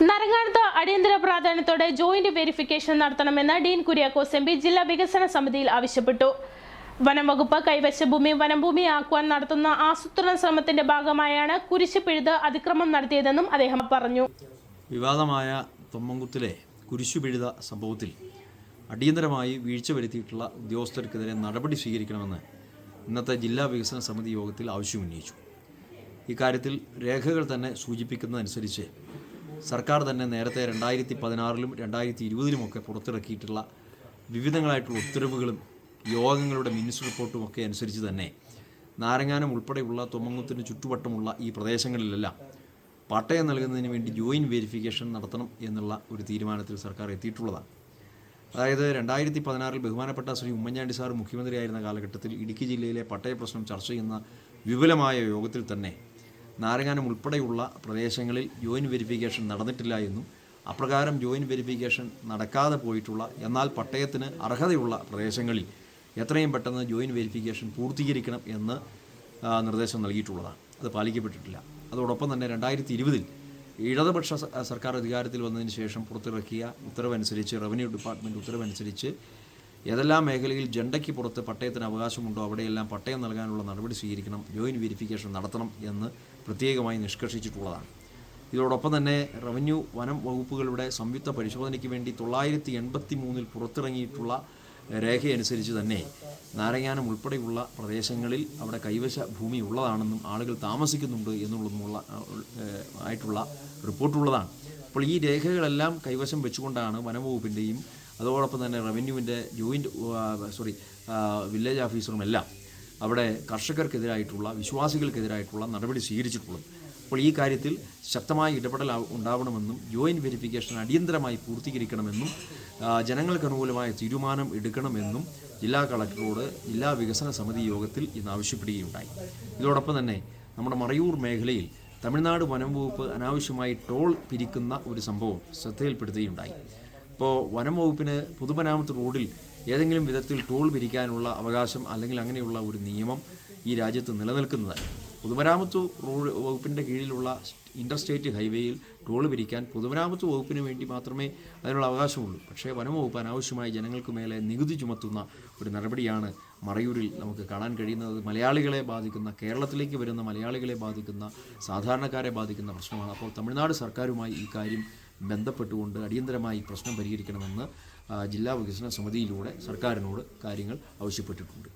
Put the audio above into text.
നരങ്ങാനത്ത് അടിയന്തര പ്രാധാന്യത്തോടെ joint verification നടത്തണമെന്ന് ഡീൻ കുര്യാക്കോസ് എം പി ജില്ലാ വികസന സമിതിയിൽ ആവശ്യപ്പെട്ടു. വനം വകുപ്പ് കൈവശ ഭൂമി വനംഭൂമിയാക്കുവാൻ നടത്തുന്ന ആസൂത്രണ ശ്രമത്തിന്റെ ഭാഗമായാണ് കുരിശ് പിഴുത് അതിക്രമം നടത്തിയതെന്നും അദ്ദേഹം പറഞ്ഞു. വിവാദമായ തൊമ്മൻകുത്തിലെ കുരിശുപിഴുത സംഭവത്തിൽ അടിയന്തരമായി വീഴ്ച വരുത്തിയിട്ടുള്ള ഉദ്യോഗസ്ഥർക്കെതിരെ നടപടി സ്വീകരിക്കണമെന്ന് ഇന്നത്തെ ജില്ലാ വികസന സമിതി യോഗത്തിൽ ആവശ്യമുന്നയിച്ചു. ഇക്കാര്യത്തിൽ രേഖകൾ തന്നെ സൂചിപ്പിക്കുന്നതനുസരിച്ച് സർക്കാർ തന്നെ നേരത്തെ 2016-ലും 2020-ലുമൊക്കെ പുറത്തിറക്കിയിട്ടുള്ള വിവിധങ്ങളായിട്ടുള്ള ഉത്തരവുകളും യോഗങ്ങളുടെ മിനിറ്റ്സ് റിപ്പോർട്ടും ഒക്കെ അനുസരിച്ച് തന്നെ നാരങ്ങാനം ഉൾപ്പെടെയുള്ള തൊമ്മൻകുത്തിന് ചുറ്റുവട്ടമുള്ള ഈ പ്രദേശങ്ങളിലെല്ലാം പട്ടയം നൽകുന്നതിന് വേണ്ടി ജോയിൻറ്റ് വെരിഫിക്കേഷൻ നടത്തണം എന്നുള്ള ഒരു തീരുമാനത്തിൽ സർക്കാർ എത്തിയിട്ടുള്ളതാണ്. അതായത് 2016-ൽ ബഹുമാനപ്പെട്ട ശ്രീ ഉമ്മൻചാണ്ടി സാർ മുഖ്യമന്ത്രിയായിരുന്ന കാലഘട്ടത്തിൽ ഇടുക്കി ജില്ലയിലെ പട്ടയ പ്രശ്നം ചർച്ച ചെയ്യുന്ന വിപുലമായ യോഗത്തിൽ തന്നെ നാരങ്ങാനം ഉൾപ്പെടെയുള്ള പ്രദേശങ്ങളിൽ ജോയിൻറ്റ് വെരിഫിക്കേഷൻ നടന്നിട്ടില്ല എന്നും അപ്രകാരം ജോയിൻറ്റ് വെരിഫിക്കേഷൻ നടക്കാതെ പോയിട്ടുള്ള എന്നാൽ പട്ടയത്തിന് അർഹതയുള്ള പ്രദേശങ്ങളിൽ എത്രയും പെട്ടെന്ന് ജോയിൻറ്റ് വെരിഫിക്കേഷൻ പൂർത്തീകരിക്കണം എന്ന് നിർദ്ദേശം നൽകിയിട്ടുള്ളതാണ്. അത് പാലിക്കപ്പെട്ടിട്ടില്ല. അതോടൊപ്പം തന്നെ 2020-ൽ ഇടതുപക്ഷ സർക്കാർ അധികാരത്തിൽ വന്നതിന് ശേഷം പുറത്തിറക്കിയ ഉത്തരവനുസരിച്ച് റവന്യൂ ഡിപ്പാർട്ട്മെൻറ്റ് ഉത്തരവനുസരിച്ച് ഏതെല്ലാം മേഖലയിൽ ജണ്ടയ്ക്ക് പുറത്ത് പട്ടയത്തിന് അവകാശമുണ്ടോ അവിടെയെല്ലാം പട്ടയം നൽകാനുള്ള നടപടി സ്വീകരിക്കണം, ജോയിൻറ്റ് വെരിഫിക്കേഷൻ നടത്തണം എന്ന് പ്രത്യേകമായി നിഷ്കർഷിച്ചിട്ടുള്ളതാണ്. ഇതോടൊപ്പം തന്നെ റവന്യൂ വനം വകുപ്പുകളുടെ സംയുക്ത പരിശോധനയ്ക്ക് വേണ്ടി 983-ൽ പുറത്തിറങ്ങിയിട്ടുള്ള രേഖയനുസരിച്ച് തന്നെ നാരങ്ങാനം ഉൾപ്പെടെയുള്ള പ്രദേശങ്ങളിൽ അവിടെ കൈവശ ഭൂമി ഉള്ളതാണെന്നും ആളുകൾ താമസിക്കുന്നുണ്ട് എന്നുള്ളതുമുള്ള ആയിട്ടുള്ള റിപ്പോർട്ടുള്ളതാണ്. അപ്പോൾ ഈ രേഖകളെല്ലാം കൈവശം വെച്ചുകൊണ്ടാണ് വനംവകുപ്പിൻ്റെയും അതോടൊപ്പം തന്നെ റവന്യൂവിൻ്റെ വില്ലേജ് ഓഫീസറുമെല്ലാം അവിടെ കർഷകർക്കെതിരായിട്ടുള്ള വിശ്വാസികൾക്കെതിരായിട്ടുള്ള നടപടി സ്വീകരിച്ചിട്ടുള്ളത്. അപ്പോൾ ഈ കാര്യത്തിൽ ശക്തമായ ഇടപെടൽ ഉണ്ടാവണമെന്നും ജോയിൻറ്റ് വെരിഫിക്കേഷൻ അടിയന്തരമായി പൂർത്തീകരിക്കണമെന്നും ജനങ്ങൾക്ക് അനുകൂലമായ തീരുമാനം എടുക്കണമെന്നും ജില്ലാ കളക്ടറോട് ജില്ലാ വികസന സമിതി യോഗത്തിൽ ഇന്ന് ആവശ്യപ്പെടുകയുണ്ടായി. ഇതോടൊപ്പം തന്നെ നമ്മുടെ മറയൂർ മേഖലയിൽ തമിഴ്നാട് വനം വകുപ്പ് അനാവശ്യമായി ടോൾ പിരിക്കുന്ന ഒരു സംഭവം ശ്രദ്ധയിൽപ്പെടുത്തുകയുണ്ടായി. ഇപ്പോൾ വനം വകുപ്പിന് പൊതുമരാമത്ത് റോഡിൽ ഏതെങ്കിലും വിധത്തിൽ ടോൾ പിരിക്കാനുള്ള അവകാശം അല്ലെങ്കിൽ അങ്ങനെയുള്ള ഒരു നിയമം ഈ രാജ്യത്ത് നിലനിൽക്കുന്നത്. പൊതുമരാമത്ത് റോഡ് വകുപ്പിൻ്റെ കീഴിലുള്ള ഇൻ്റർസ്റ്റേറ്റ് ഹൈവേയിൽ ടോൾ പിരിക്കാൻ പൊതുമരാമത്ത് വകുപ്പിന് വേണ്ടി മാത്രമേ അതിനുള്ള അവകാശമുള്ളൂ. പക്ഷേ വനം വകുപ്പ് അനാവശ്യമായി ജനങ്ങൾക്ക് മേലെ നികുതി ചുമത്തുന്ന ഒരു നടപടിയാണ് മറയൂരിൽ നമുക്ക് കാണാൻ കഴിയുന്നത്. മലയാളികളെ ബാധിക്കുന്ന, കേരളത്തിലേക്ക് വരുന്ന മലയാളികളെ ബാധിക്കുന്ന, സാധാരണക്കാരെ ബാധിക്കുന്ന പ്രശ്നമാണ്. അപ്പോൾ തമിഴ്നാട് സർക്കാരുമായി ഈ കാര്യം ബന്ധപ്പെട്ടുകൊണ്ട് അടിയന്തരമായി പ്രശ്നം പരിഹരിക്കണമെന്ന് ജില്ലാ വികസന സമിതിയിലൂടെ സർക്കാരിനോട് കാര്യങ്ങൾ ആവശ്യപ്പെട്ടിട്ടുണ്ട്.